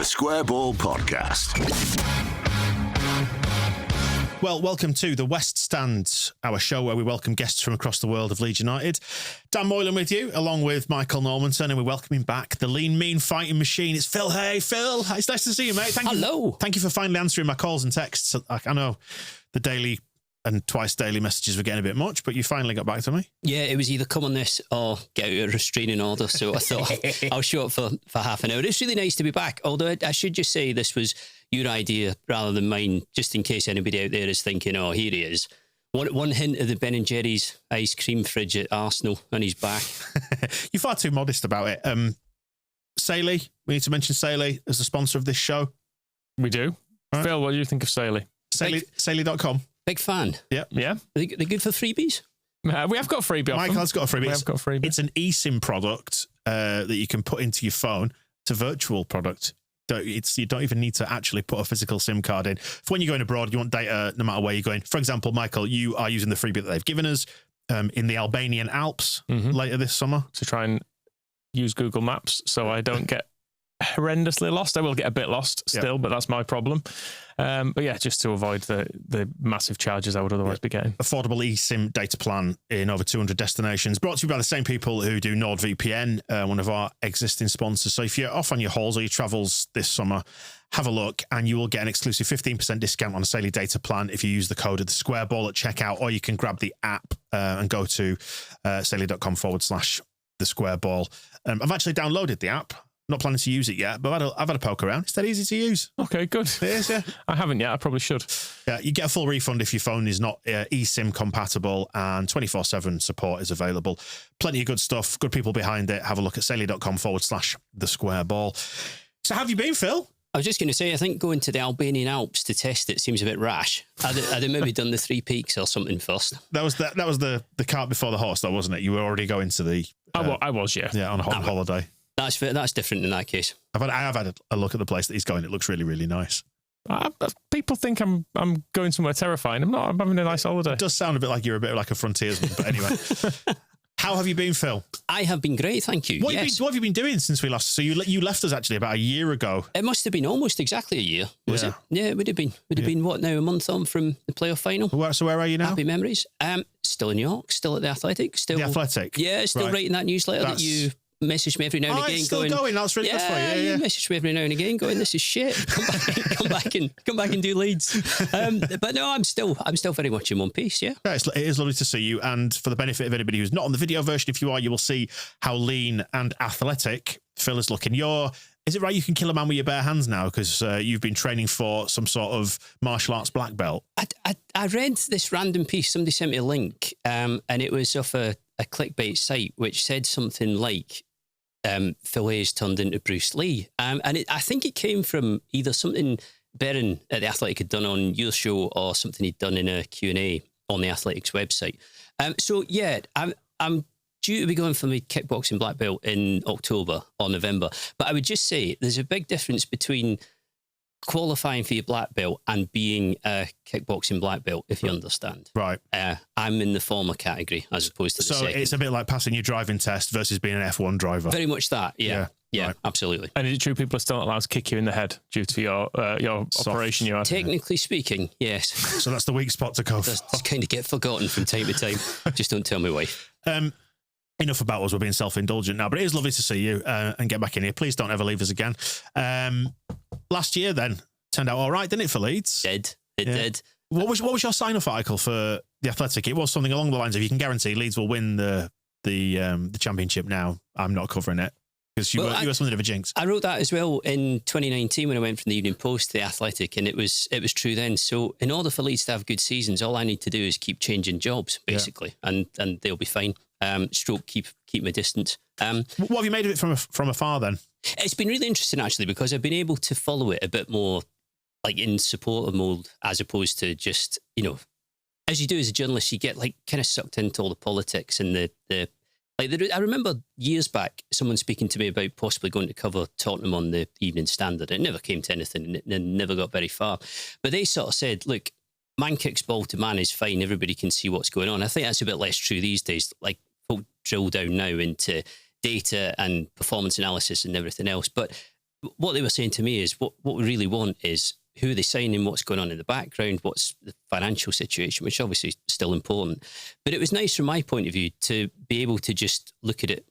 The Square Ball Podcast. Well, welcome to the West Stand, our show where we welcome guests from across the world of Leeds United. Dan Moylan with you, along with Michael Normanton, and we're welcoming back the lean, mean fighting machine. It's Phil. Hey, Phil. It's nice to see you, mate. Hello. Thank you for finally answering my calls and texts. I know the daily and twice daily messages were getting a bit much, but you finally got back to me. Yeah, it was either come on this or get out a restraining order. So I thought I'll show up for half an hour. It's really nice to be back. Although I should just say this was your idea rather than mine, just in case anybody out there is thinking, oh, here he is. One hint of the Ben & Jerry's ice cream fridge at Arsenal and he's back. You're far too modest about it. Saley, we need to mention Saley as the sponsor of this show. We do. Right. Phil, what do you think of Saley? Saley.com. Big fan. Yeah. Yeah. Are they good for freebies? We have got a freebie. Michael has got a freebie. We have got a freebie. It's an eSIM product that you can put into your phone. It's a virtual product. You don't even need to actually put a physical SIM card in. For when you're going abroad, you want data no matter where you're going. For example, Michael, you are using the freebie that they've given us in the Albanian Alps later this summer. To try and use Google Maps so I don't get horrendously lost. I will get a bit lost still, but that's my problem. But yeah, just to avoid the massive charges I would otherwise be getting. Affordable eSIM data plan in over 200 destinations. Brought to you by the same people who do NordVPN, one of our existing sponsors. So if you're off on your hauls or your travels this summer, have a look and you will get an exclusive 15% discount on a Saley data plan if you use the code of the Square Ball at checkout, or you can grab the app and go to saley.com/the Square Ball. I've actually downloaded the app. Not planning to use it yet, but I've had a poke around. It's that easy to use. Okay, good. It is, yeah. I haven't yet. I probably should. Yeah, you get a full refund if your phone is not eSIM compatible, and 24/7 support is available. Plenty of good stuff. Good people behind it. Have a look at saley.com/the Square Ball. So, how have you been, Phil? I was just going to say, I think going to the Albanian Alps to test it seems a bit rash. I'd have maybe done the 3 peaks or something first. That was the cart before the horse, though, wasn't it? You were already going to the. I was, yeah. Yeah, on holiday. That's different in that case. I have had a look at the place that he's going. It looks really, really nice. People think I'm going somewhere terrifying. I'm not. I'm having a nice holiday. It does sound a bit like you're a bit like a frontiersman, but anyway. How have you been, Phil? I have been great, thank you. What have you been doing since we last? So you left us actually about a year ago. It must have been almost exactly a year, was it? Yeah, it would have been. Would have been what now? A month on from the playoff final. So where are you now? Happy memories. Still in New York. Still at the Athletic. Still the Athletic. Yeah, still writing that newsletter that you message me every now and again. It's still going. That's really good for you. Yeah. You message me every now and again, going, "This is shit. Come back and do Leeds." But no, I'm still very much in one piece. Yeah, it is lovely to see you. And for the benefit of anybody who's not on the video version, if you are, you will see how lean and athletic Phil is looking. Is it right you can kill a man with your bare hands now because you've been training for some sort of martial arts black belt? I read this random piece. Somebody sent me a link, and it was off a clickbait site which said something like, Phil Hayes turned into Bruce Lee. I think it came from either something Berin at the Athletic had done on your show or something he'd done in a Q&A on the Athletic's website. So yeah, I'm due to be going for my kickboxing black belt in October or November. But I would just say there's a big difference between qualifying for your black belt and being a kickboxing black belt, if you understand. Right. I'm in the former category as opposed to the second. So it's a bit like passing your driving test versus being an F1 driver. Very much that, yeah. Yeah, right. Absolutely. And is it true people are still not allowed to kick you in the head due to your operation you had? Technically speaking, yes. So that's the weak spot to go for. That's kind of get forgotten from time to time. Just don't tell my wife. Enough about us. We're being self-indulgent now, but it is lovely to see you and get back in here. Please don't ever leave us again. Last year, then, turned out all right, didn't it, for Leeds? It did. What was your sign-off article for the Athletic? It was something along the lines of, you can guarantee Leeds will win the championship now. I'm not covering it. Because you were something of a jinx. I wrote that as well in 2019 when I went from the Evening Post to the Athletic, and it was true then. So in order for Leeds to have good seasons, all I need to do is keep changing jobs, basically, and they'll be fine. Stroke keep my distance. What have you made of it from afar then? It's been really interesting actually, because I've been able to follow it a bit more like in supporter mode, as opposed to just, as you do as a journalist, you get like kind of sucked into all the politics and I remember years back someone speaking to me about possibly going to cover Tottenham on the Evening Standard. It never came to anything and it never got very far. But they sort of said, look, man kicks ball to man is fine. Everybody can see what's going on. I think that's a bit less true these days. Like, folk drill down now into data and performance analysis and everything else. But what they were saying to me is what we really want is who are they signing, what's going on in the background, what's the financial situation, which obviously is still important. But it was nice from my point of view to be able to just look at it,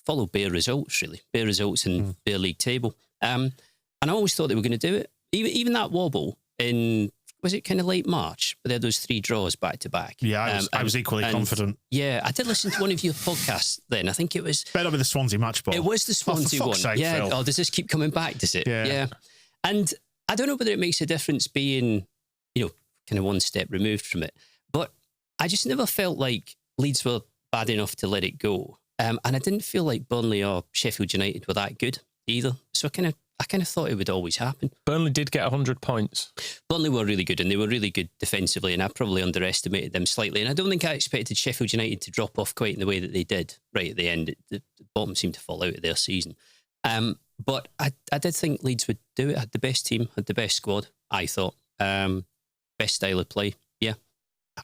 follow bare results, really. Bare results in bare league table. And I always thought they were going to do it. Even that wobble in, was it kind of late March? But they had those 3 draws back to back. Yeah, I was equally confident. Yeah, I did listen to one of your podcasts then. I think it was... Better with the Swansea match ball. It was the Swansea one. Sake, yeah. Phil. Oh, does this keep coming back, does it? Yeah. And I don't know whether it makes a difference being, kind of one step removed from it. But I just never felt like Leeds were bad enough to let it go. And I didn't feel like Burnley or Sheffield United were that good either. So I kind of thought it would always happen. Burnley did get 100 points. Burnley were really good, and they were really good defensively, and I probably underestimated them slightly. And I don't think I expected Sheffield United to drop off quite in the way that they did right at the end. The bottom seemed to fall out of their season. But I did think Leeds would do it. Had the best team, had the best squad, I thought. Best style of play, yeah.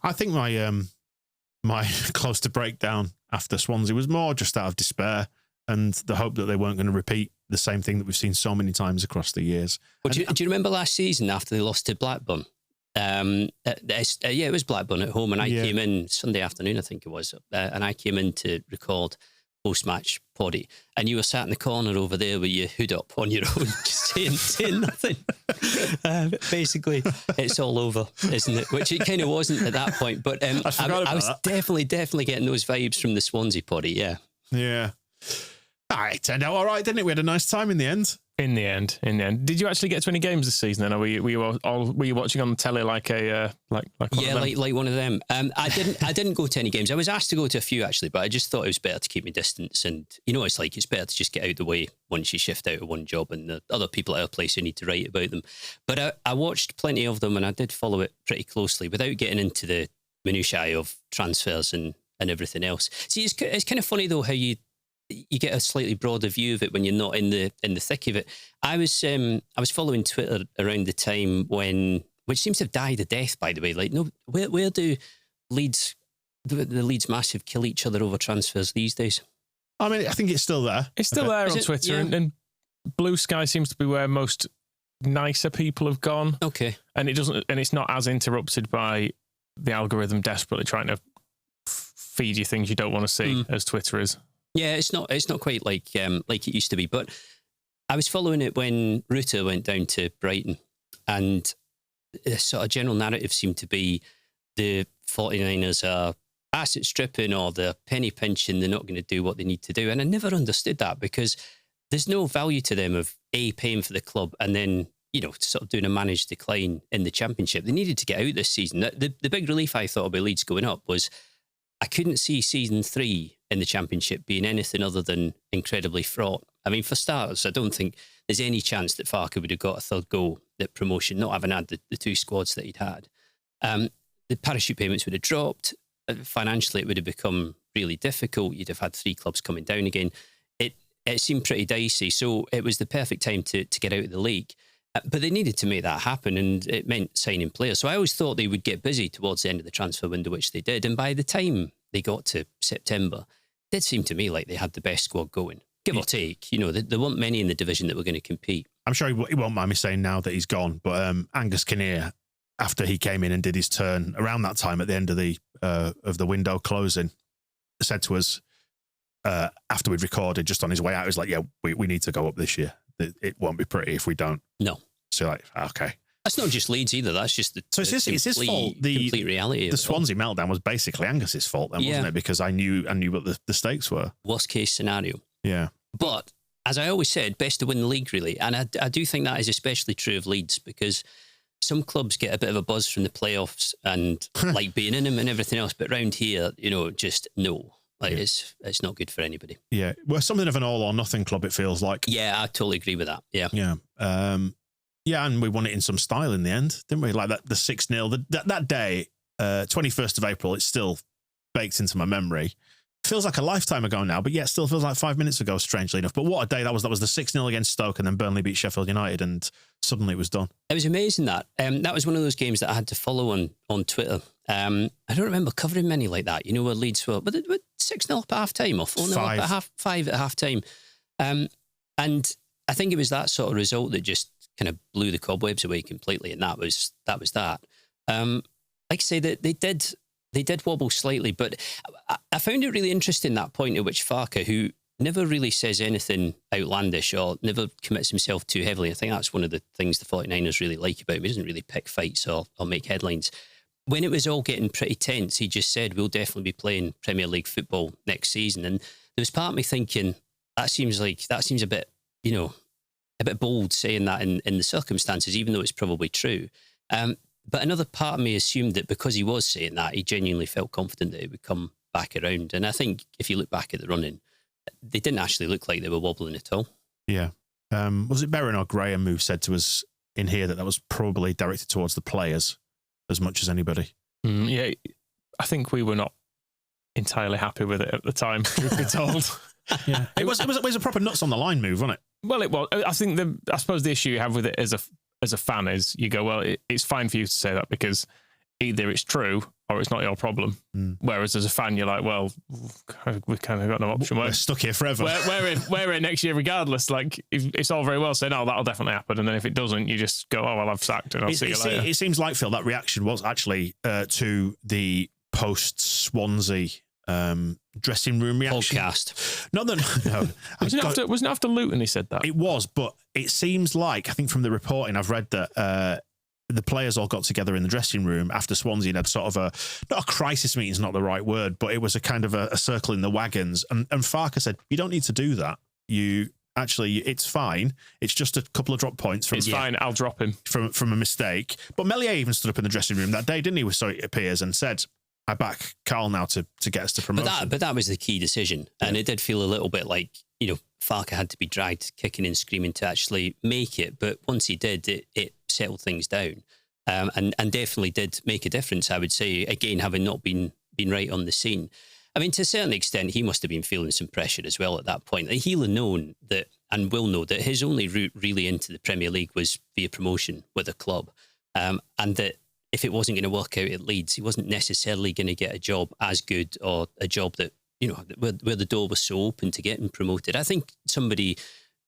I think my close to breakdown after Swansea was more just out of despair and the hope that they weren't going to repeat the same thing that we've seen so many times across the years. Well, do you remember last season after they lost to Blackburn? It was Blackburn at home, and I came in Sunday afternoon, I think it was, and I came in to record post-match poddy, and you were sat in the corner over there with your hood up on your own, just saying nothing. Basically, it's all over, isn't it? Which it kind of wasn't at that point, but I was definitely getting those vibes from the Swansea poddy, yeah. Yeah. It turned out all right, didn't it? We had a nice time in the end. In the end. Did you actually get to any games this season? Then, or were you watching on the telly like like one of them? I didn't go to any games. I was asked to go to a few actually, but I just thought it was better to keep my distance. And it's better to just get out of the way once you shift out of one job, and the other people at our place who need to write about them. But I watched plenty of them, and I did follow it pretty closely without getting into the minutiae of transfers and everything else. See, it's kind of funny though how you get a slightly broader view of it when you're not in the thick of it. I was following Twitter around the time which seems to have died a death, by the way. Like, no, where do Leeds, the Leeds Massive, kill each other over transfers these days? I mean, I think it's still there. It's still there on Twitter, yeah. and Blue Sky seems to be where most nicer people have gone. Okay, and it's not as interrupted by the algorithm desperately trying to feed you things you don't want to see as Twitter is. Yeah, it's not quite like it used to be. But I was following it when Ruta went down to Brighton, and the sort of general narrative seemed to be the 49ers are asset stripping or they're penny pinching, they're not going to do what they need to do. And I never understood that, because there's no value to them of paying for the club and then, sort of doing a managed decline in the Championship. They needed to get out this season. The big relief I thought about Leeds going up was I couldn't see season 3 in the Championship being anything other than incredibly fraught. I mean, for starters, I don't think there's any chance that Farke would have got a third goal at promotion, not having had the 2 squads that he'd had. The parachute payments would have dropped. Financially, it would have become really difficult. You'd have had 3 clubs coming down again. It seemed pretty dicey, so it was the perfect time to get out of the league. But they needed to make that happen, and it meant signing players. So I always thought they would get busy towards the end of the transfer window, which they did. And by the time they got to September, it did seem to me like they had the best squad going, give or take. There weren't many in the division that were going to compete. I'm sure he won't mind me saying now that he's gone, but Angus Kinnear, after he came in and did his turn around that time at the end of the window closing, said to us after we'd recorded, just on his way out, he was like, yeah, we need to go up this year. It won't be pretty if we don't. No. So like, okay. That's not just Leeds either. That's just it's his fault. The complete reality. The Swansea meltdown was basically Angus's fault then, wasn't it? Because I knew what the stakes were. Worst case scenario. Yeah. But as I always said, best to win the league, really. And I do think that is especially true of Leeds, because some clubs get a bit of a buzz from the playoffs and like being in them and everything else. But round here, just no. It's not good for anybody. Yeah. We're something of an all or nothing club, it feels like. Yeah, I totally agree with that. Yeah. Yeah. Yeah, and we won it in some style in the end, didn't we? Like the 6-0. That day, 21st of April, it's still baked into my memory. Feels like a lifetime ago now, but yet still feels like 5 minutes ago, strangely enough. But what a day that was. That was the 6-0 against Stoke, and then Burnley beat Sheffield United, and suddenly it was done. It was amazing that. That was one of those games that I had to follow on Twitter. I don't remember covering many like that, where Leeds were 6-0 up at half-time or 4-0 up at 5 at half-time. And I think it was that sort of result that just kind of blew the cobwebs away completely, and that was that. Like I say, that they did wobble slightly, but I found it really interesting, that point at which Farke, who never really says anything outlandish or never commits himself too heavily. I think that's one of the things the 49ers really like about him. He doesn't really pick fights or make headlines. When it was all getting pretty tense, he just said, we'll definitely be playing Premier League football next season. And there was part of me thinking, that seems a bit, a bit bold saying that in the circumstances, even though it's probably true. But another part of me assumed that because he was saying that, he genuinely felt confident that it would come back around. And I think if you look back at the running, they didn't actually look like they were wobbling at all. Yeah. Was it Berrin or Graham who said to us in here that was probably directed towards the players as much as anybody? Yeah, I think we were not entirely happy with it at the time, truth be told. Yeah, it was a proper nuts on the line move, wasn't it? Well, it was. I suppose the issue you have with it as a fan is you go, well, it's fine for you to say that because either it's true or it's not your problem. Whereas as a fan, you're like, well, we've kind of got no option. We're stuck here forever. We're in next year regardless. Like, it's all very well saying, oh, that'll definitely happen. And then if it doesn't, you just go, oh, well, I've sacked and I'll see you later. It seems like, Phil, that reaction was actually to the post-Swansea dressing room reaction. Podcast. Not that, no. Wasn't it after Luton he said that? It was, but it seems like, I think from the reporting I've read that the players all got together in the dressing room after Swansea and had sort of not a crisis meeting is not the right word, but it was a kind of a circle in the wagons. And Farke said, you don't need to do that. It's fine. It's just a couple of drop points. It's fine. I'll drop him. From a mistake. But Meslier even stood up in the dressing room that day, didn't he? So it appears, and said, I back Carl now to get us to promotion. But that was the key decision. And it did feel a little bit like, Farke had to be dragged kicking and screaming to actually make it. But once he did, it settled things down. And definitely did make a difference, I would say, again, having not been right on the scene. I mean, to a certain extent, he must have been feeling some pressure as well at that point. He'll have known that, and will know that his only route really into the Premier League was via promotion with a club. And that if it wasn't going to work out at Leeds, he wasn't necessarily going to get a job as good or a job that, where the door was so open to getting promoted. I think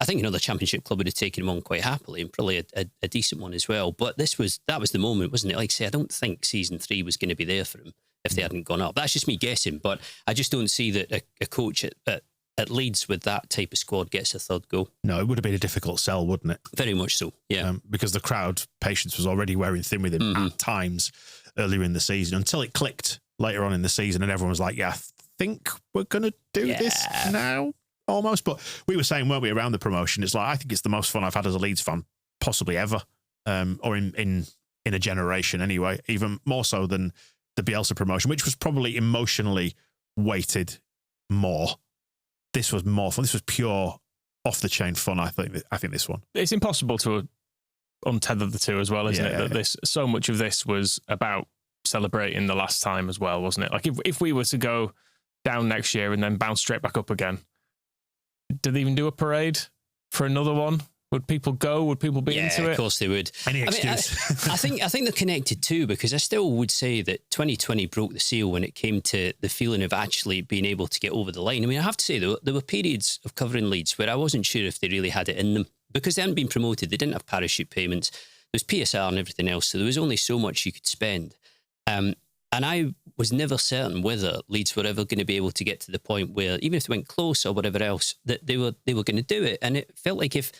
another Championship club would have taken him on quite happily, and probably a decent one as well. But that was the moment, wasn't it? Like I say, I don't think season 3 was going to be there for him if they hadn't gone up. That's just me guessing, but I just don't see that a coach at Leeds with that type of squad gets a third goal. No, it would have been a difficult sell, wouldn't it? Very much so, yeah. Because the crowd patience was already wearing thin with him at times earlier in the season, until it clicked later on in the season and everyone was like, yeah, I think we're going to do this now, almost. But we were saying, weren't we, around the promotion, it's like, I think it's the most fun I've had as a Leeds fan, possibly ever, or in a generation anyway, even more so than the Bielsa promotion, which was probably emotionally weighted more. This was more fun. This was pure off-the-chain fun, I think this one. It's impossible to untether the two as well, isn't it? That so much of this was about celebrating the last time as well, wasn't it? Like, if we were to go down next year and then bounce straight back up again, did they even do a parade for another one? Would people go? Would people be into it? Yeah, of course they would. Any excuse. I think they're connected too, because I still would say that 2020 broke the seal when it came to the feeling of actually being able to get over the line. I mean, I have to say, there were periods of covering Leeds where I wasn't sure if they really had it in them, because they hadn't been promoted. They didn't have parachute payments. There was PSR and everything else, so there was only so much you could spend. And I was never certain whether Leeds were ever going to be able to get to the point where, even if they went close or whatever else, that they were going to do it. And it felt like if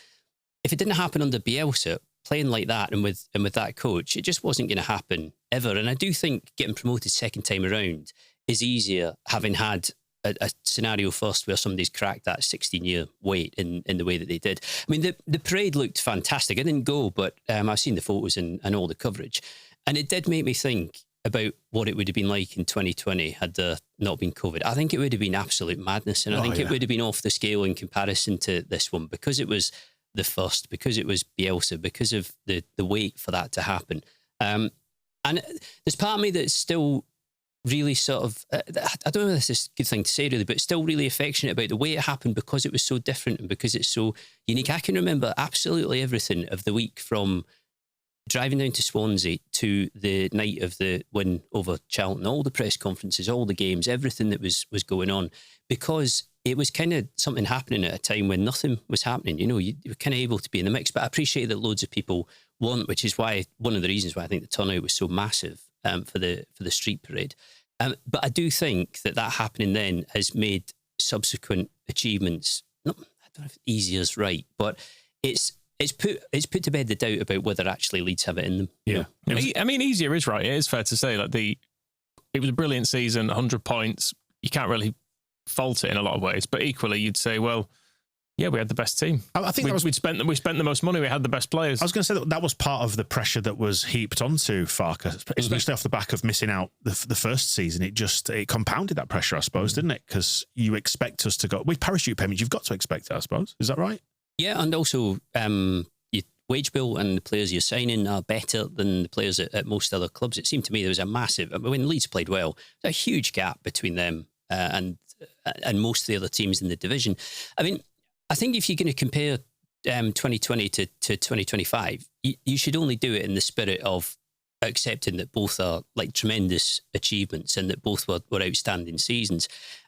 it didn't happen under Bielsa, playing like that and with that coach, it just wasn't going to happen ever. And I do think getting promoted second time around is easier, having had a scenario first where somebody's cracked that 16-year wait in the way that they did. I mean, the parade looked fantastic. I didn't go, but I've seen the photos and all the coverage. And it did make me think about what it would have been like in 2020 had there not been COVID. I think it would have been absolute madness. And I think it would have been off the scale in comparison to this one, because it was the first, because it was Bielsa, because of the wait for that to happen. And there's part of me that's still really sort of, I don't know if this is a good thing to say really, but still really affectionate about the way it happened, because it was so different and because it's so unique. I can remember absolutely everything of the week, from driving down to Swansea to the night of the win over Charlton, all the press conferences, all the games, everything that was going on, because it was kind of something happening at a time when nothing was happening. You were kind of able to be in the mix. But I appreciate that loads of people want, which is why one of the reasons why I think the turnout was so massive for the street parade. But I do think that happening then has made subsequent achievements, I don't know if easy is right, but it's put to bed the doubt about whether actually Leeds have it in them. Yeah. I mean, easier is right. It is fair to say it was a brilliant season, 100 points. You can't really fault it in a lot of ways, but equally you'd say, well, yeah, we had the best team. I think we spent the most money. We had the best players. I was going to say that was part of the pressure that was heaped onto Farke, especially off the back of missing out the first season. It compounded that pressure, I suppose, didn't it? Because you expect us to go with parachute payments. You've got to expect it, I suppose. Is that right? Yeah, and also your wage bill and the players you're signing are better than the players at most other clubs. It seemed to me there was a massive. I mean, when Leeds played well, there's a huge gap between them and most of the other teams in the division. I mean, I think if you're going to compare 2020 to 2025, you should only do it in the spirit of accepting that both are like tremendous achievements and that both were outstanding seasons.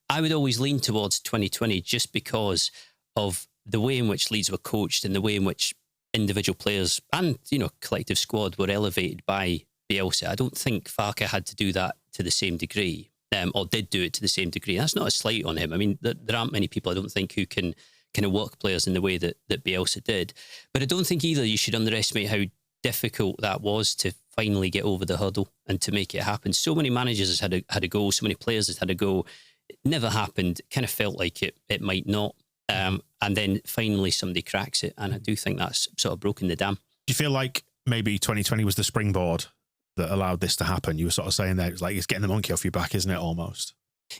I would always lean towards 2020 just because of the way in which Leeds were coached and the way in which individual players and, collective squad were elevated by Bielsa. I don't think Farke had to do that to the same degree, or did do it to the same degree. That's not a slight on him. I mean, there aren't many people, I don't think, who can kind of work players in the way that Bielsa did. But I don't think either you should underestimate how difficult that was to finally get over the hurdle and to make it happen. So many managers had a go, so many players had a go. It never happened. It kind of felt like it might not. And then finally somebody cracks it. And I do think that's sort of broken the dam. Do you feel like maybe 2020 was the springboard that allowed this to happen? You were sort of saying that it's getting the monkey off your back, isn't it, almost?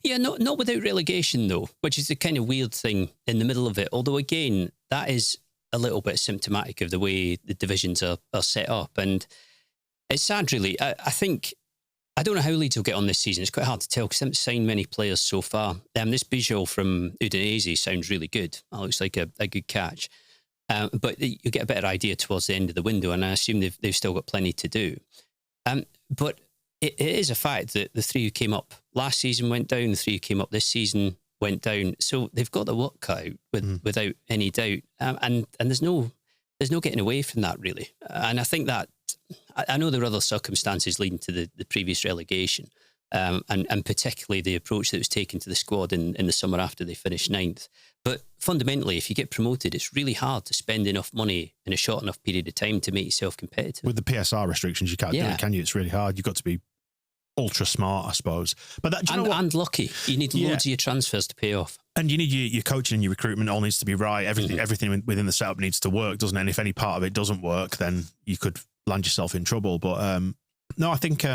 Yeah, not without relegation, though, which is the kind of weird thing in the middle of it. Although, again, that is a little bit symptomatic of the way the divisions are set up. And it's sad, really. I don't know how Leeds will get on this season. It's quite hard to tell because they haven't signed many players so far. This Bijou from Udinese sounds really good. That looks like a good catch. But you get a better idea towards the end of the window, and I assume they've still got plenty to do. But it is a fact that the three who came up last season went down, the three who came up this season went down. So they've got the work cut out without any doubt. And there's no getting away from that, really. And I think that, I know there are other circumstances leading to the previous relegation, and particularly the approach that was taken to the squad in the summer after they finished 9th. But fundamentally, if you get promoted, it's really hard to spend enough money in a short enough period of time to make yourself competitive. With the PSR restrictions, you can't do it, can you? It's really hard. You've got to be ultra smart, I suppose. But that, and lucky. You need loads of your transfers to pay off. And you need your coaching and your recruitment all needs to be right. Everything within the setup needs to work, doesn't it? And if any part of it doesn't work, then you could land yourself in trouble. But no, I think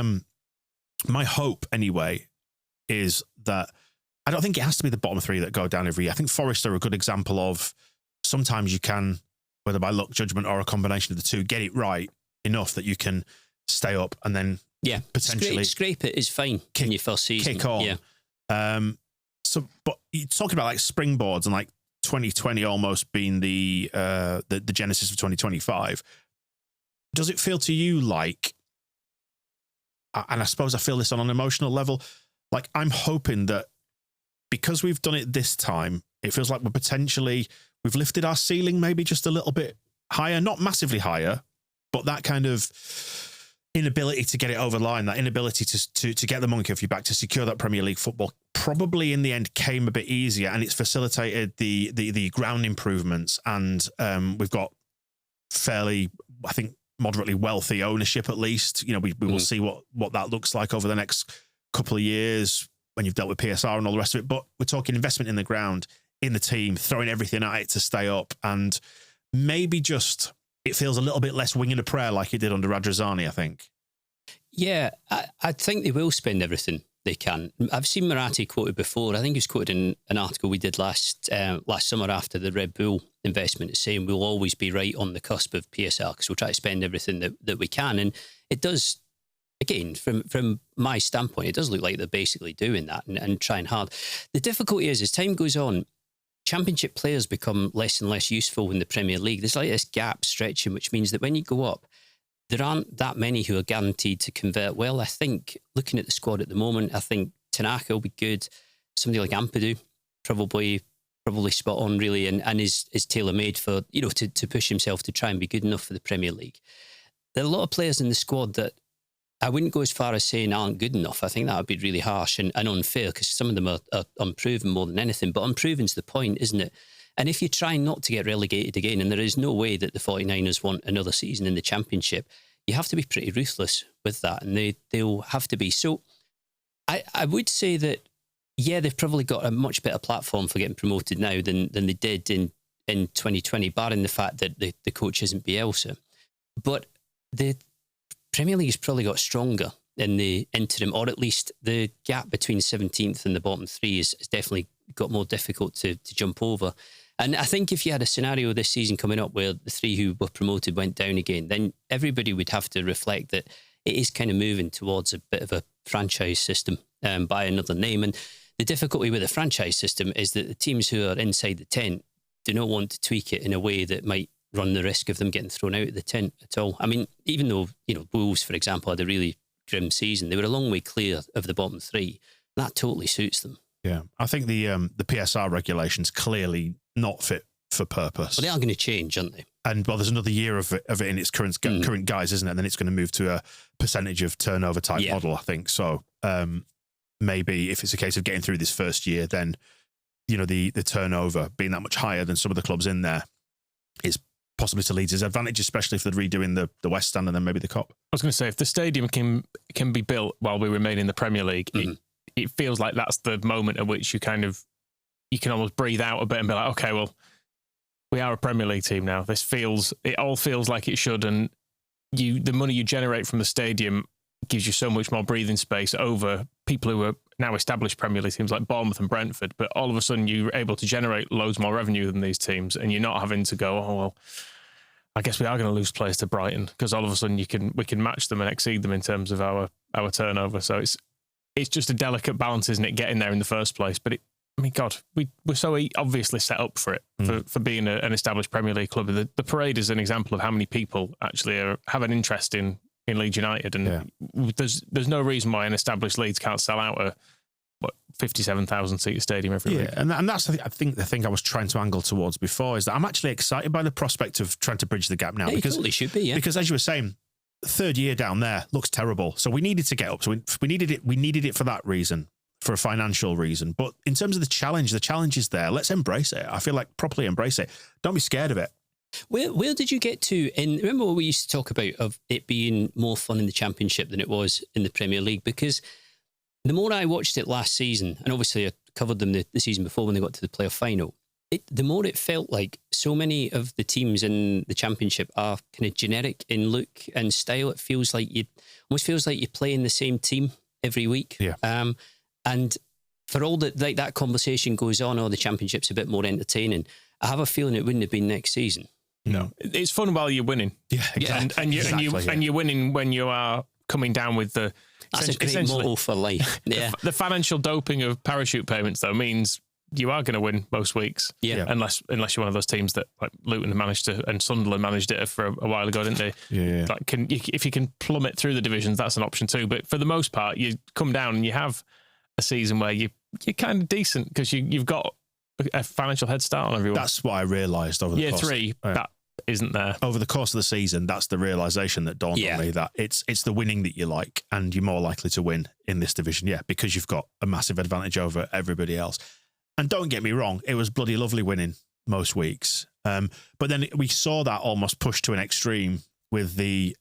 my hope anyway is that I don't think it has to be the bottom three that go down every year. I think Forest are a good example of sometimes you can, whether by luck, judgment, or a combination of the two, get it right enough that you can stay up and then potentially scrape it is fine in your first season. Kick on. Yeah. So, but you're talking about like springboards and like 2020 almost being the genesis of 2025. Does it feel to you like, and I suppose I feel this on an emotional level, like I'm hoping that because we've done it this time, it feels like we've lifted our ceiling maybe just a little bit higher, not massively higher, but that kind of inability to get it over the line, that inability to get the monkey off your back, to secure that Premier League football, probably in the end came a bit easier, and it's facilitated the ground improvements, and we've got fairly, I think, moderately wealthy ownership at least. We will see what that looks like over the next couple of years when you've dealt with PSR and all the rest of it. But we're talking investment in the ground, in the team, throwing everything at it to stay up, and maybe just it feels a little bit less winging a prayer like it did under Radrazani, I think. Yeah, I think they will spend everything they can. I've seen Marathi quoted before. I think he was quoted in an article we did last summer after the Red Bull investment, saying we'll always be right on the cusp of PSR because we'll try to spend everything that we can. And it does, again, from my standpoint, it does look like they're basically doing that and trying hard. The difficulty is, as time goes on, Championship players become less and less useful in the Premier League. There's like this gap stretching, which means that when you go up, there aren't that many who are guaranteed to convert well. I think, looking at the squad at the moment, I think Tanaka will be good. Somebody like Ampadu, probably probably spot on, really, and is tailor-made for, to push himself to try and be good enough for the Premier League. There are a lot of players in the squad that I wouldn't go as far as saying aren't good enough. I think that would be really harsh and unfair, because some of them are unproven more than anything. But unproven's the point, isn't it? And if you try not to get relegated again, and there is no way that the 49ers want another season in the Championship, you have to be pretty ruthless with that, and they'll have to be. So I would say that, yeah, they've probably got a much better platform for getting promoted now than they did in 2020, barring the fact that the coach isn't Bielsa. But the Premier League has probably got stronger in the interim, or at least the gap between 17th and the bottom three is definitely got more difficult to jump over. And I think if you had a scenario this season coming up where the three who were promoted went down again, then everybody would have to reflect that it is kind of moving towards a bit of a franchise system by another name. And the difficulty with a franchise system is that the teams who are inside the tent do not want to tweak it in a way that might run the risk of them getting thrown out of the tent at all. I mean, even though, Wolves, for example, had a really grim season, they were a long way clear of the bottom three. That totally suits them. Yeah, I think the PSR regulations clearly not fit for purpose. Well, they are going to change, aren't they? And there's another year of it in its current guise, isn't it? And then it's going to move to a percentage of turnover type model, I think. So maybe if it's a case of getting through this first year, then the turnover being that much higher than some of the clubs in there is possibly to Leeds' advantage, especially if they're redoing the West Stand and then maybe the Cop. I was going to say, if the stadium can be built while we remain in the Premier League, it feels like that's the moment at which you can almost breathe out a bit and be like, okay, well, we are a Premier League team now. It all feels like it should, and the money you generate from the stadium gives you so much more breathing space over people who are now established Premier League teams like Bournemouth and Brentford. But all of a sudden, you're able to generate loads more revenue than these teams, and you're not having to go, oh well, I guess we are going to lose players to Brighton, because all of a sudden we can match them and exceed them in terms of our turnover. So it's just a delicate balance, isn't it, getting there in the first place? But God, we're so obviously set up for it, for being an established Premier League club. The parade is an example of how many people actually have an interest in Leeds United, and there's no reason why an established Leeds can't sell out a 57,000 seat stadium every week. And that's I think the thing I was trying to angle towards before is that I'm actually excited by the prospect of trying to bridge the gap now. Yeah, because totally should be, yeah. Because as you were saying, third year down there looks terrible, so we needed to get up. So we needed it for that reason, for a financial reason. But in terms of the challenge is there. Let's embrace it. I feel like properly embrace it. Don't be scared of it. Where did you get to? And remember what we used to talk about of it being more fun in the Championship than it was in the Premier League? Because the more I watched it last season, and obviously I covered them the season before when they got to the playoff final, the more it felt like so many of the teams in the Championship are kind of generic in look and style. It feels like almost feels like you're playing the same team every week. Yeah. And for all that, like, that conversation goes on, the Championship's a bit more entertaining, I have a feeling it wouldn't have been next season. No, it's fun while you're winning. Yeah, exactly. And you're winning when you are coming down with the. That's a great motto for life. Yeah, the financial doping of parachute payments though means you are going to win most weeks. Yeah, unless you're one of those teams that like Luton managed to, and Sunderland managed it for a while ago, didn't they? Yeah. Like, if you can plummet through the divisions, that's an option too. But for the most part, you come down and you have a season where you're kind of decent because you've got a financial head start on everyone. That's what I realised over the year course. 3. That isn't there over the course of the season. That's the realisation that dawned on me, that it's the winning that you like, and you're more likely to win in this division. Yeah, because you've got a massive advantage over everybody else. And don't get me wrong, it was bloody lovely winning most weeks. But then we saw that almost pushed to an extreme with the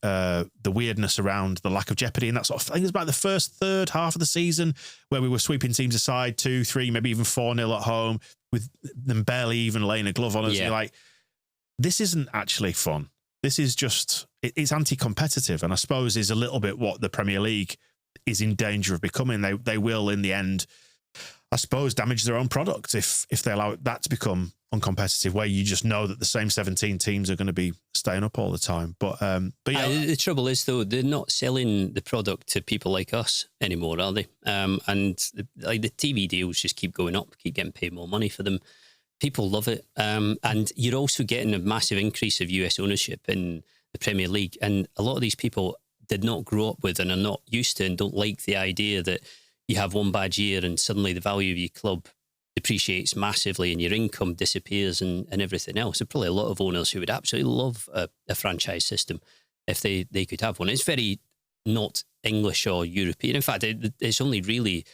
weirdness around the lack of jeopardy and that sort of thing. It was about the first third half of the season where we were sweeping teams aside 2-3, maybe even 4-0 at home, with them barely even laying a glove on us. Yeah. You're like, this isn't actually fun. This is just, it's anti-competitive, and I suppose is a little bit what the Premier League is in danger of becoming. They will, in the end, I suppose, damage their own product if they allow that to become uncompetitive, where you just know that the same 17 teams are going to be staying up all the time. But yeah, the trouble is, though, they're not selling the product to people like us anymore, are they? And the TV deals just keep going up, keep getting paid more money for them. People love it, and you're also getting a massive increase of US ownership in the Premier League, and a lot of these people did not grow up with and are not used to and don't like the idea that you have one bad year and suddenly the value of your club depreciates massively and your income disappears and everything else. There are probably a lot of owners who would absolutely love a franchise system if they could have one. It's very not English or European. In fact, it's only really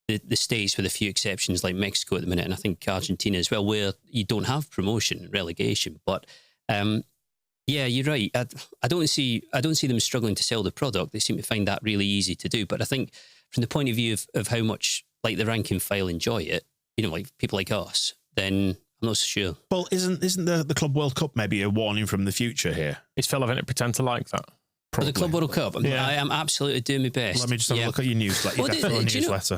the States, with a few exceptions like Mexico at the minute, and I think Argentina as well, where you don't have promotion and relegation. But yeah, you're right. I don't see them struggling to sell the product. They seem to find that really easy to do. But I think from the point of view of how much like the rank and file enjoy it, like people like us, then I'm not so sure. Well, isn't the Club World Cup maybe a warning from the future here? Is Phil having it pretend to like that? For the Club World Cup, I am absolutely doing my best. Let me just have a look at your newsletter. Newsletter.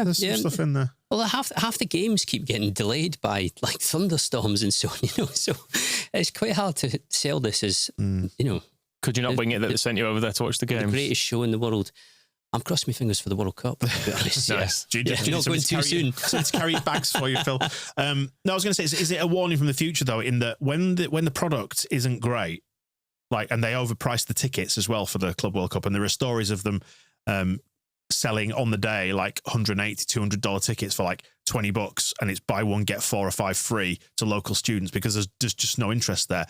There's some stuff in there. Well, half the games keep getting delayed by like thunderstorms and so on. So it's quite hard to sell this as Could you not bring it that they sent you over there to watch the games? The greatest show in the world. I'm crossing my fingers for the World Cup, to be honest. Nice. Not going too soon. So it's carry bags for you, Phil. No, I was going to say, is it a warning from the future though? In that when the product isn't great, and they overprice the tickets as well for the Club World Cup, and there are stories of them selling on the day like $180, $200 tickets for like $20, and it's buy one get 4 or 5 free to local students because there's just no interest there.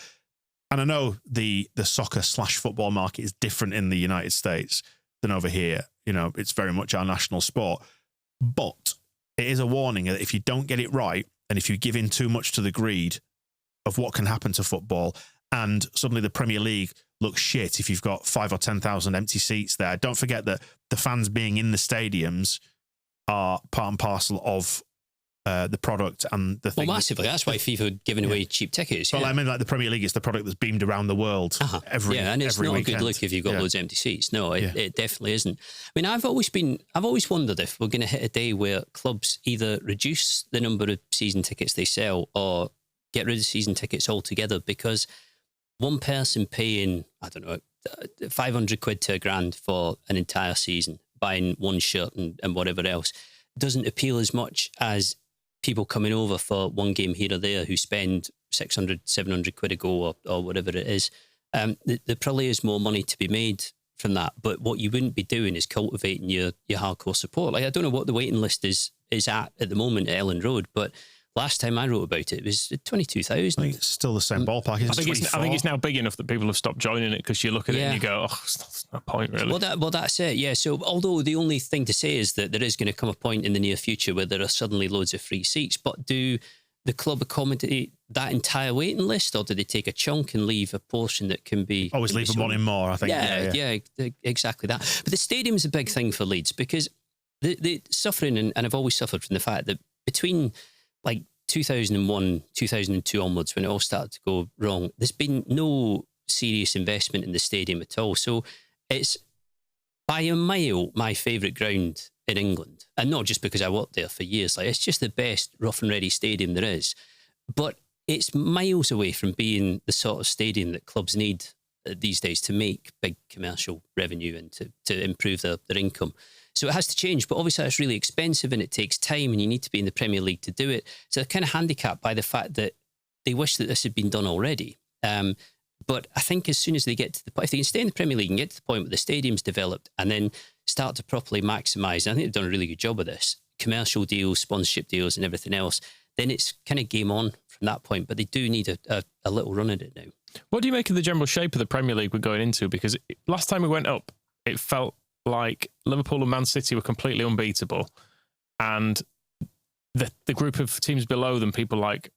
And I know the soccer/football market is different in the United States than over here. It's very much our national sport, but it is a warning that if you don't get it right, and if you give in too much to the greed of what can happen to football, and suddenly the Premier League looks shit if you've got 5,000 or 10,000 empty seats there. Don't forget that the fans being in the stadiums are part and parcel of the product and the thing. Well, massively. That's why FIFA are giving away cheap tickets. Well, I mean, like the Premier League is the product that's beamed around the world every and it's every not weekend. A good look if you've got loads of empty seats. No, it definitely isn't. I mean, I've always wondered if we're going to hit a day where clubs either reduce the number of season tickets they sell or get rid of season tickets altogether, because one person paying, I don't know, 500 quid to £1,000 for an entire season, buying one shirt and whatever else, doesn't appeal as much as people coming over for one game here or there who spend 600, 700 quid a go or whatever it is. There probably is more money to be made from that. But what you wouldn't be doing is cultivating your hardcore support. Like, I don't know what the waiting list is at the moment at Ellen Road, but last time I wrote about it was 22,000. I think it's still the same ballpark. I think it's now big enough that people have stopped joining it, because you look at it and you go, it's no point really. Well, that's it. Yeah. So although the only thing to say is that there is going to come a point in the near future where there are suddenly loads of free seats, but do the club accommodate that entire waiting list, or do they take a chunk and leave a portion that can be... Always leave them wanting more, I think. Yeah, exactly that. But the stadium's a big thing for Leeds, because the suffering, and I've always suffered from the fact that between like 2001, 2002 onwards, when it all started to go wrong, there's been no serious investment in the stadium at all. So it's by a mile my favourite ground in England, and not just because I worked there for years. Like, it's just the best rough and ready stadium there is, but it's miles away from being the sort of stadium that clubs need these days to make big commercial revenue and to improve their income. So it has to change, but obviously that's really expensive and it takes time, and you need to be in the Premier League to do it. So they're kind of handicapped by the fact that they wish that this had been done already. But I think as soon as they get to the point, if they can stay in the Premier League and get to the point where the stadium's developed and then start to properly maximise, and I think they've done a really good job of this, commercial deals, sponsorship deals and everything else, then it's kind of game on from that point. But they do need a little run at it now. What do you make of the general shape of the Premier League we're going into? Because last time we went up, it felt like Liverpool and Man City were completely unbeatable, and the group of teams below them, people like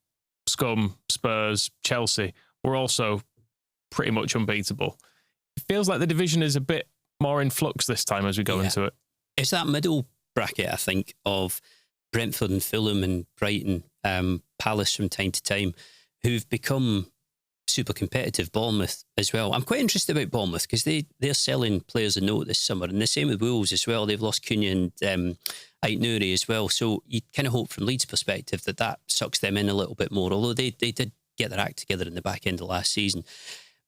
Scum, Spurs, Chelsea, were also pretty much unbeatable. It feels like the division is a bit more in flux this time as we go into it. It's that middle bracket, I think, of Brentford and Fulham and Brighton, Palace from time to time, who've become super competitive. Bournemouth as well. I'm quite interested about Bournemouth because they're selling players a note this summer, and the same with Wolves as well. They've lost Cunha and Ait-Nouri as well. So you kind of hope from Leeds' perspective that sucks them in a little bit more, although they did get their act together in the back end of last season.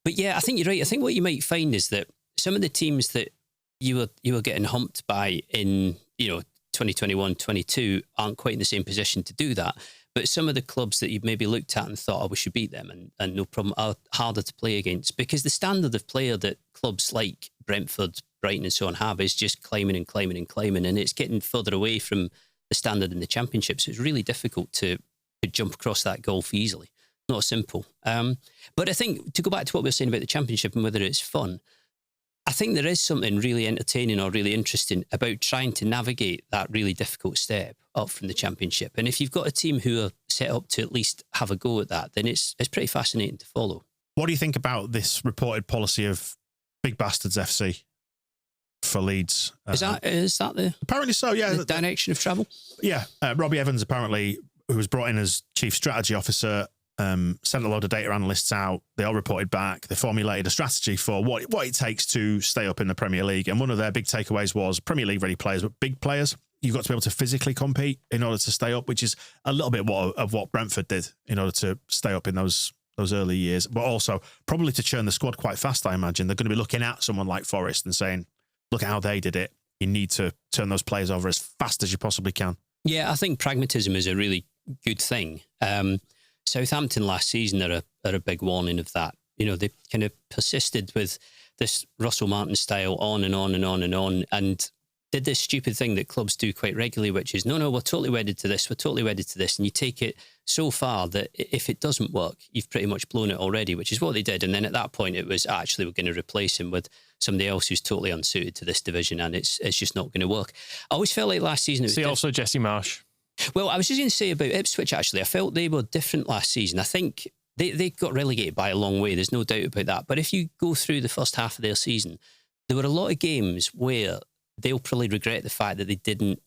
But yeah, I think you're right. I think what you might find is that some of the teams that you were getting humped by in 2021, 22 aren't quite in the same position to do that. But some of the clubs that you've maybe looked at and thought, we should beat them and no problem, are harder to play against, because the standard of player that clubs like Brentford, Brighton and so on have is just climbing and climbing and climbing, and it's getting further away from the standard in the Championship. So it's really difficult to jump across that gulf easily. Not simple. But I think, to go back to what we were saying about the Championship and whether it's fun, I think there is something really entertaining or really interesting about trying to navigate that really difficult step up from the Championship. And if you've got a team who are set up to at least have a go at that, then it's pretty fascinating to follow. What do you think about this reported policy of Big Bastards FC for Leeds? Is that the apparently so? Yeah, the direction of travel. Yeah, Robbie Evans apparently, who was brought in as chief strategy officer, sent a load of data analysts out. They all reported back. They formulated a strategy for what it takes to stay up in the Premier League. And one of their big takeaways was Premier League ready players, but big players. You've got to be able to physically compete in order to stay up, which is a little bit of what Brentford did in order to stay up in those early years. But also probably to churn the squad quite fast, I imagine. They're going to be looking at someone like Forest and saying, look at how they did it. You need to turn those players over as fast as you possibly can. Yeah, I think pragmatism is a really good thing. Southampton last season are a big warning of that. You know, they kind of persisted with this Russell Martin style on and on and on and on, and did this stupid thing that clubs do quite regularly, which is, no, we're totally wedded to this, and you take it so far that if it doesn't work, you've pretty much blown it already, which is what they did. And then at that point, it was actually, we're going to replace him with somebody else who's totally unsuited to this division, and it's just not going to work. I always felt like last season... See also Jesse Marsh. Well, I was just going to say about Ipswich, actually. I felt they were different last season. I think they got relegated by a long way. There's no doubt about that. But if you go through the first half of their season, there were a lot of games where they'll probably regret the fact that they didn't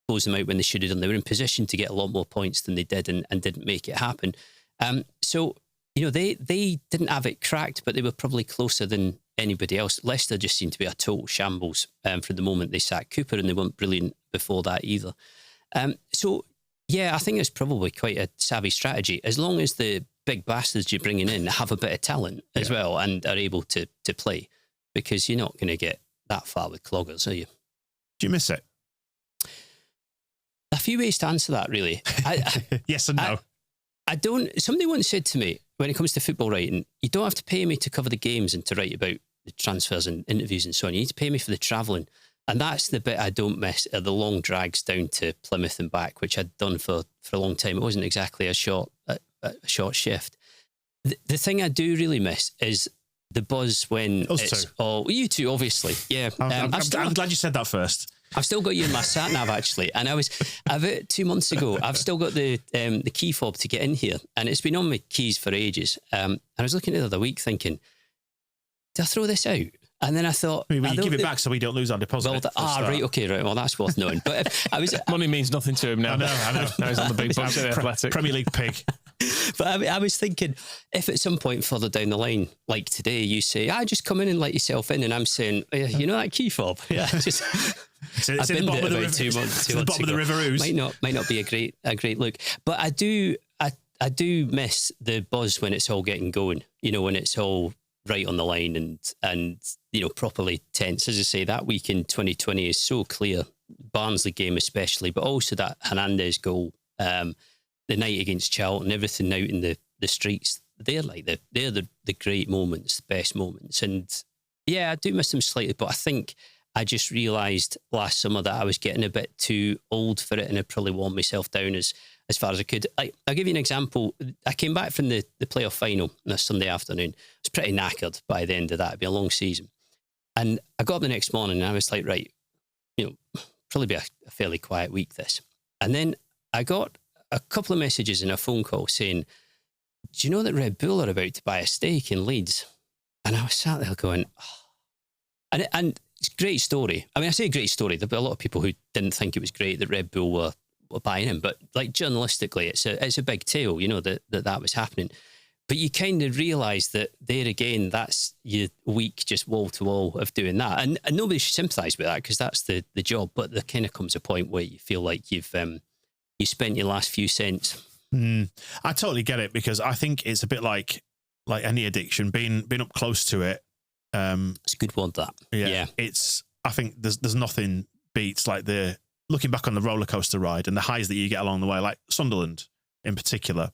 close them out when they should have done. They were in position to get a lot more points than they did and didn't make it happen. So, you know, they didn't have it cracked, but they were probably closer than anybody else. Leicester just seemed to be a total shambles from the moment they sacked Cooper, and they weren't brilliant before that either. So, yeah, I think it's probably quite a savvy strategy, as long as the big bastards you're bringing in have a bit of talent as well and are able to play, because you're not going to get that far with cloggers, are you? Do you miss it? A few ways to answer that, really. Yes and no. I don't. Somebody once said to me, when it comes to football writing, you don't have to pay me to cover the games and to write about the transfers and interviews and so on. You need to pay me for the travelling. And that's the bit I don't miss, are the long drags down to Plymouth and back, which I'd done for a long time. It wasn't exactly a short shift. The thing I do really miss is the buzz when it's all... You two, obviously. Yeah. I'm glad you said that first. I've still got you in my sat nav, actually. And about 2 months ago, I've still got the key fob to get in here. And it's been on my keys for ages. And I was looking at it the other week thinking, did I throw this out? And then I thought... Will you give it back so we don't lose our deposit? Right, okay, well, that's worth knowing. But money means nothing to him now. I know. Now he's on the big budget Athletic. Premier League pig. But I was thinking, if at some point further down the line, like today, you say, just come in and let yourself in, and I'm saying, you know that key fob? Yeah, just... It's at the bottom of the river. Two months the bottom of the River Ouse. Might not be a great look, but I do miss the buzz when it's all getting going. You know, when it's all right on the line and you know, properly tense. As I say, that week in 2020 is so clear. Barnsley game especially, but also that Hernandez goal, the night against Charlton, everything out in the streets. They're the great moments, the best moments, and yeah, I do miss them slightly. But I think I just realised last summer that I was getting a bit too old for it, and I probably worn myself down as far as I could. I'll give you an example. I came back from the playoff final on a Sunday afternoon. I was pretty knackered by the end of that. It'd be a long season. And I got up the next morning and I was like, right, you know, probably be a fairly quiet week this. And then I got a couple of messages and a phone call saying, do you know that Red Bull are about to buy a stake in Leeds? And I was sat there going, oh. And it's a great story. I mean, I say a great story. There'll be a lot of people who didn't think it was great that Red Bull were buying him, but like journalistically, it's a big tale, you know, that was happening. But you kind of realise that there again, that's your week just wall to wall of doing that, and nobody should sympathise with that because that's the job. But there kind of comes a point where you feel like you've you spent your last few cents. I totally get it, because I think it's a bit like any addiction, being up close to it. It's a good word, that. Yeah. I think there's nothing beats like looking back on the roller coaster ride and the highs that you get along the way, like Sunderland in particular,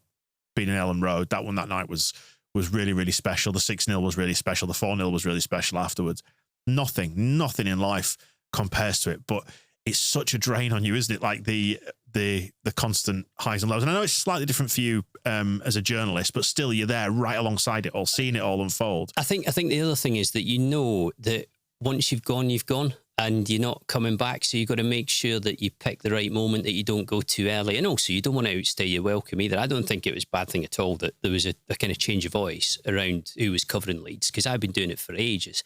being in Ellen Road. That night was really, really special. The 6-0 was really special. The 4-0 was really special afterwards. Nothing in life compares to it, but it's such a drain on you, isn't it? Like the the constant highs and lows. And I know it's slightly different for you as a journalist, but still you're there right alongside it all, seeing it all unfold. I think the other thing is that you know that once you've gone, and you're not coming back. So you've got to make sure that you pick the right moment, that you don't go too early. And also, you don't want to outstay your welcome either. I don't think it was a bad thing at all that there was a kind of change of voice around who was covering Leeds, because I've been doing it for ages.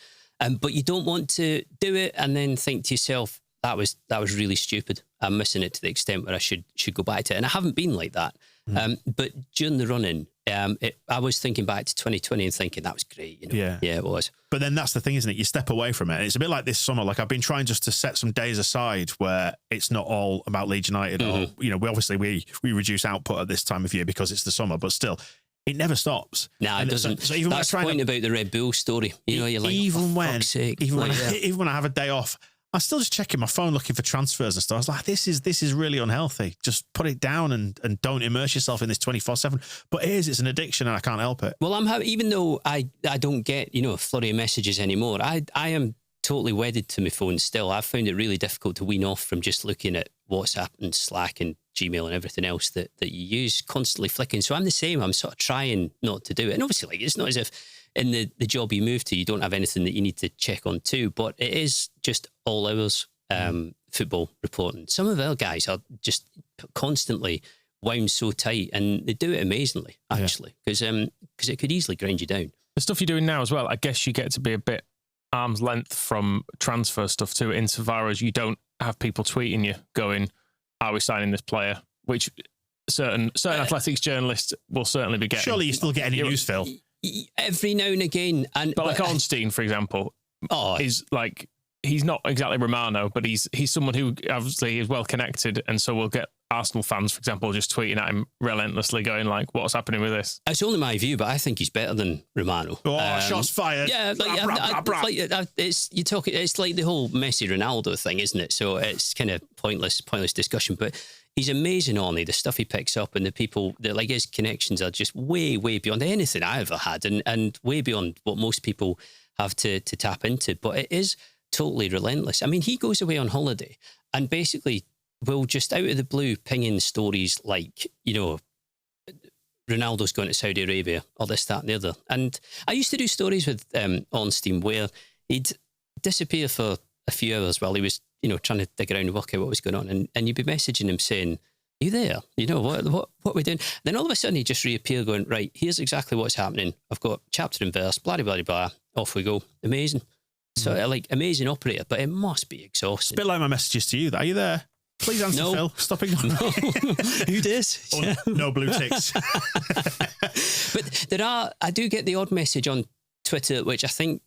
But you don't want to do it and then think to yourself, that was really stupid. I'm missing it to the extent where I should go back to it. And I haven't been like that. But during the run-in, I was thinking back to 2020 and thinking that was great. You know? Yeah, it was. But then that's the thing, isn't it? You step away from it. And it's a bit like this summer. Like I've been trying just to set some days aside where it's not all about Leeds United. Or, you know, we reduce output at this time of year because it's the summer, but still, it never stops. No, it doesn't. So even that's the point about the Red Bull story. You know, you're like, even when I have a day off, I'm still just checking my phone looking for transfers and stuff. I was like, this is really unhealthy. Just put it down and don't immerse yourself in this 24/7. But it's an addiction and I can't help it. Well, even though I don't get, you know, a flurry of messages anymore, I am totally wedded to my phone still. I've found it really difficult to wean off from just looking at WhatsApp and Slack and Gmail and everything else that you use, constantly flicking. So I'm the same. I'm sort of trying not to do it. And obviously, like, it's not as if in the job you move to, you don't have anything that you need to check on too, but it is just all hours football reporting. Some of our guys are just constantly wound so tight, and they do it amazingly, actually, because it could easily grind you down. The stuff you're doing now as well, I guess you get to be a bit arm's length from transfer stuff too, insofar as you don't have people tweeting you going, are we signing this player? Which certain athletics journalists will certainly be getting. Surely you still get any news, Phil. Every now and again. But like Ornstein, for example, is like, he's not exactly Romano, but he's someone who obviously is well connected, and so we'll get Arsenal fans, for example, just tweeting at him relentlessly, going like, "What's happening with this?" It's only my view, but I think he's better than Romano. Shots fired! Yeah, it's like the whole Messi Ronaldo thing, isn't it? So it's kind of pointless discussion, but. He's amazing, Arnie. The stuff he picks up and the people, like his connections are just way, way beyond anything I ever had, and way beyond what most people have to tap into. But it is totally relentless. I mean, he goes away on holiday and basically will just out of the blue ping in stories like, you know, Ronaldo's going to Saudi Arabia or this, that, and the other. And I used to do stories with Ornstein where he'd disappear for a few hours while he was, you know, trying to dig around and work out what was going on. And you'd be messaging him saying, are you there? You know, what are we doing? Then all of a sudden he'd just reappear going, right, here's exactly what's happening. I've got chapter and verse, blah, blah, blah, blah. Off we go. Amazing. So like amazing operator, but it must be exhausting. It's a bit like my messages to you. Are you there? Please answer, no. Phil. Stop ignoring me. Who dis? No blue ticks. But I do get the odd message on Twitter, which I think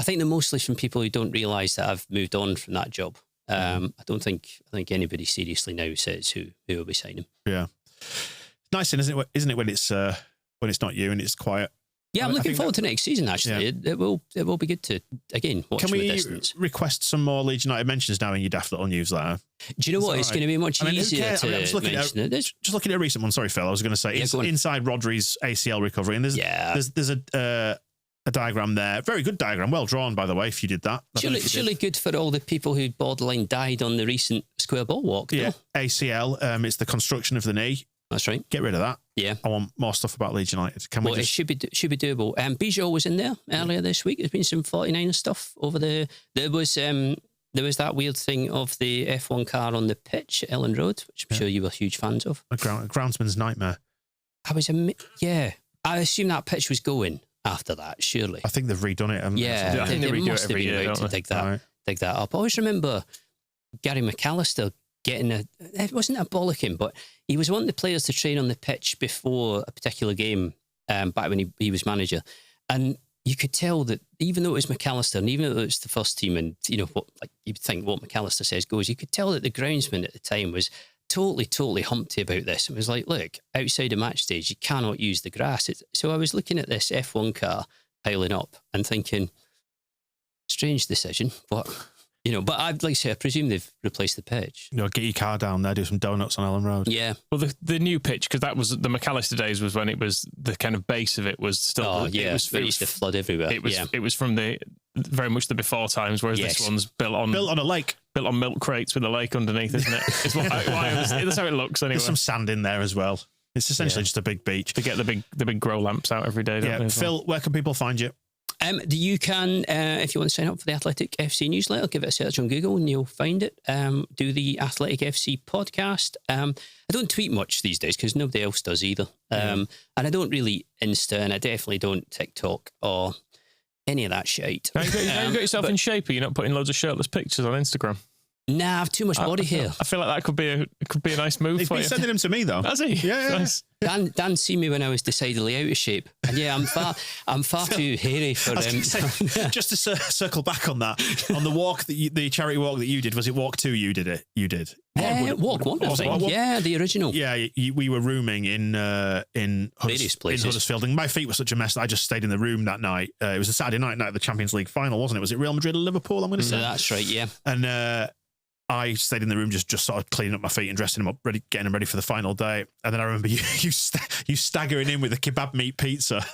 they're mostly from people who don't realise that I've moved on from that job. I think anybody seriously now says who will be signing. Yeah, nice, isn't it? When it's not you and it's quiet. Yeah, I'm looking forward to next season. Actually, it will be good to again watch from a distance. Can we request some more Leeds United mentions now in your daft little newsletter? Do you know what? It's going to be much easier to mention. Just looking at a recent one. Sorry, Phil. I was going to say it's inside Rodri's ACL recovery, and there's a diagram there. Very good diagram. Well drawn, by the way, if you did that. Surely good for all the people who borderline died on the recent square ball walk. Yeah, though. ACL. It's the construction of the knee. That's right. Get rid of that. Yeah. I want more stuff about Leeds United. It should be doable. Bijou was in there earlier this week. There's been some 49er stuff over there. There was that weird thing of the F1 car on the pitch at Ellen Road, which I'm sure you were huge fans of. A groundsman's nightmare. I assume that pitch was going after that, surely. I think they've redone it. I think they redo it every year, to dig that up. I always remember Gary McAllister getting it wasn't a bollocking, but he was wanting the players to train on the pitch before a particular game back when he was manager. And you could tell that even though it was McAllister and even though it was the first team and, you know, you'd think what McAllister says goes, you could tell that the groundsman at the time was totally humpty about this. It was like, look, outside a match stage, you cannot use the grass. So I was looking at this F1 car piling up and thinking, strange decision, but But I'd like to say, I presume they've replaced the pitch. Get your car down there, do some donuts on Ellen Road. Yeah. Well, the new pitch, because that was the McAllister days, was when it was the kind of base of it was still. Oh, yeah. It used to flood everywhere. It was from the very much the before times, whereas this one's built on a lake. Built on milk crates with a lake underneath, isn't it? That's how it looks anyway. There's some sand in there as well. It's essentially just a big beach. They get the big grow lamps out every day, don't they? Phil, where can people find you? You can, if you want to sign up for the Athletic FC newsletter, give it a search on Google and you'll find it. Do the Athletic FC podcast. I don't tweet much these days because nobody else does either. And I don't really Insta, and I definitely don't TikTok or any of that shit. Now you got yourself in shape. Are you not putting loads of shirtless pictures on Instagram? Nah, I've too much body hair. I feel like that could be a nice move for you. He's been sending them to me though. Has he? Yeah. Nice. Dan seen me when I was decidedly out of shape, and I'm far too hairy for him. Just to circle back on that, on the walk the charity walk that you did, was it walk 2? You did it. You did. Walk 1, I think. Yeah, the original. Yeah, we were rooming in various places in Huddersfield, and my feet were such a mess that I just stayed in the room that night. It was a Saturday night of the Champions League final, wasn't it? Was it Real Madrid or Liverpool? I'm going to say that's right. Yeah, and. I stayed in the room just sort of cleaning up my feet and dressing them up, getting them ready for the final day. And then I remember you staggering in with a kebab meat pizza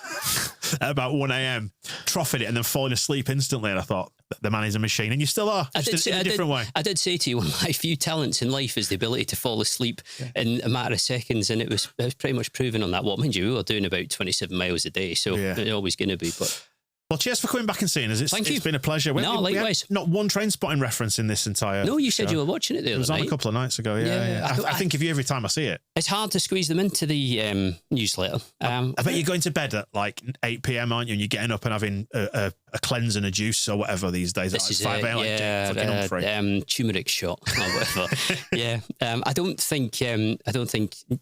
at about 1 a.m, troughing it and then falling asleep instantly. And I thought, the man is a machine. And you still are, just in a different way. I did say to you, one of my few talents in life is the ability to fall asleep in a matter of seconds. And it was pretty much proven on that. Well, mind you, we were doing about 27 miles a day. So it's always going to be. But well, cheers for coming back and seeing us. It's been a pleasure. Likewise. Not one train spotting reference in this entire. No, you said you were watching it the other night. It was on a couple of nights ago. Yeah. I think of you every time I see it. It's hard to squeeze them into the newsletter. I bet you're going to bed at like 8 p.m, aren't you? And you're getting up and having a cleanse and a juice or whatever these days. This is 5 a.m. Turmeric shot or whatever. I don't think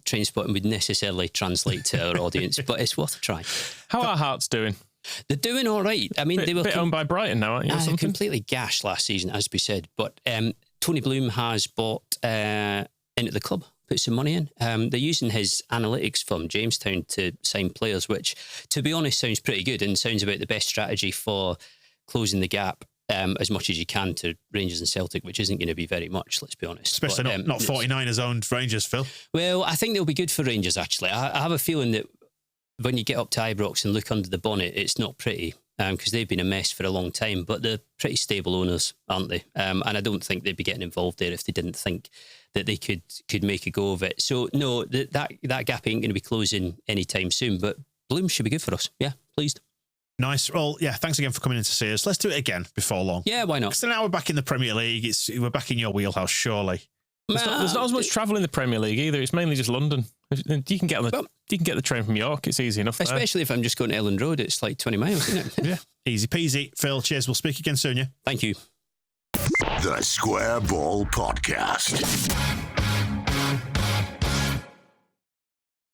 train spotting would necessarily translate to our audience, but it's worth a try. How are Hearts doing? They're doing all right. I mean, they were owned by Brighton now, aren't you? Completely gashed last season, as we said. But Tony Bloom has bought into the club, put some money in. They're using his analytics firm, Jamestown, to sign players, which, to be honest, sounds pretty good and sounds about the best strategy for closing the gap as much as you can to Rangers and Celtic, which isn't going to be very much, let's be honest. Especially not 49ers owned Rangers, Phil. Well, I think they'll be good for Rangers, actually. I have a feeling that when you get up to Ibrox and look under the bonnet, it's not pretty because they've been a mess for a long time, but they're pretty stable owners, aren't they? And I don't think they'd be getting involved there if they didn't think that they could make a go of it. So, no, that gap ain't going to be closing anytime soon, but Bloom should be good for us. Yeah, pleased. Nice. Well, yeah, thanks again for coming in to see us. Let's do it again before long. Yeah, why not? So now we're back in the Premier League. We're back in your wheelhouse, surely. There's not as much travel in the Premier League either. It's mainly just London. You can get the train from York. It's easy enough. Especially if I'm just going to Ellen Road. It's like 20 miles, isn't it? Yeah. Easy peasy. Phil, cheers. We'll speak again soon, yeah? Thank you. The Square Ball Podcast.